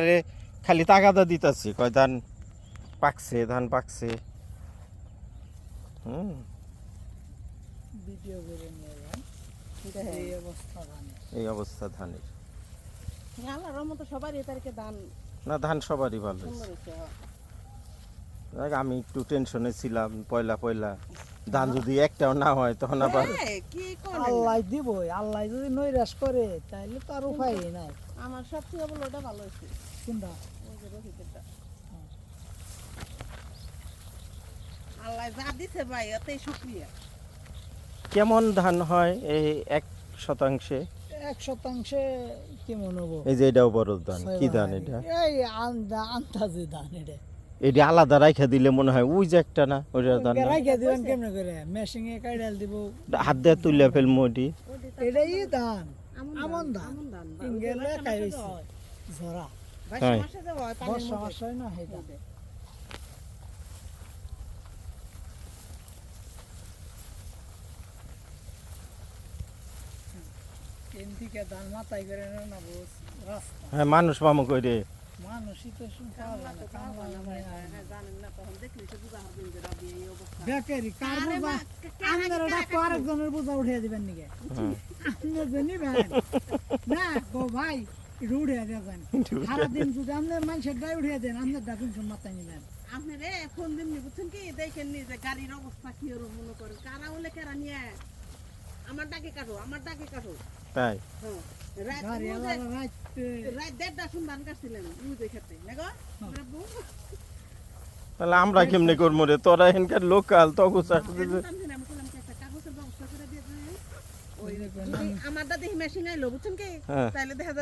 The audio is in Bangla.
আরে খালি তাগাদা দিতেছি কয় ধান পাকছে ধান পাকছে। ভিডিও করে নিয়ে যান এই অবস্থা ধানের। এই অবস্থা ধানের। আল্লাহর মতো সবারই এই তারিখে ধান না ধান সবারই ভালো সুন্দর হয়েছে। হয়েছে। আমি একটু টেনশনে ছিলাম পয়লা পয়লা ধান যদি একটাও না হয় তখন আবার কি করেন আল্লাহ দিবই, আল্লাহ যদি নৈরাশ করে তাহলে তো আর উপায় নাই। আমার সবচেয়ে বলো ওটা ভালো হয়েছে কোনটা? ওই যে রোহিতেরটা। আল্লাহ যা দিছে ভাই এতেই শুক্রিয়া। কেমন ধান হয় এই 1 শতাংশে? 1 শতাংশে কেমন হবো? এই যে এটাও বড় ধান, কি ধান এটা? এই আন্দাজে ধান এটা। এটা আলাদা রাইখা দিলে মনে হয় ওই যে একটা না ওইটার ধান না? রাইখা দিবেন কেমনে করে? মেশিনে কাইডাল দিব। হাত দিয়ে তুলে ফেলবো ওটি। এটাই ধান, আমন আমন ধান। ধান ইংগেলে খাইছে ঝরা। ভাই হ্যাঁ। সমস্যা দেব হয় পানির বর্ষা মধ্যে। মাস হয় না এটা। এদিকে ধান মাথায় করে না বুঝ রাস্তা। হ্যাঁ মানুষ মামু কইরে মানুষই তো শুন পাওয়া যায় না, কামলা নাই। হ্যাঁ, জানেন না তখন দেখলি তো বুঝা হবে যে রাবি এই অবস্থা। বেকারি কার আরে বোঝা? মা, আপনারা ডাকো আরেকজনের বোঝা উঠিয়ে দিবেন নাকি? আপনি জানি ভাই না গো ভাই একটু উঠিয়ে দেবেন। সারাদিন যদি আপনার মানুষের ডাই উঠিয়ে দেন আপনার ডাকুন মাথায় নিবেন। আপনি রে ফোন দিন বুঝছেন কি দেখেন নি যে গাড়ির অবস্থা কি ওরকম মনে করেন কারা হলে কারা নিয়ে আমার ডাকে কাটো আমার ডাকে কাটো। তাই হ্যাঁ রাত গাড়ি বুঝে- আলাদা রাখতে রাত 1:30 শুন ধান কাটছিলেন ইউজে খেতে না গো রাব্বু? তাহলে আমরা কেমনে করবো রে? তোরা এখানকার লোকাল তগু চাষ এখন টানছি না, আমি বললাম কি একটা কাগজের ব্যবস্থা করে দিয়ে দেন। ওই যদি আমারটা দেখি মেশিন আইলো বুঝছেন কি হ্যাঁ। তাইলে দেখা যায়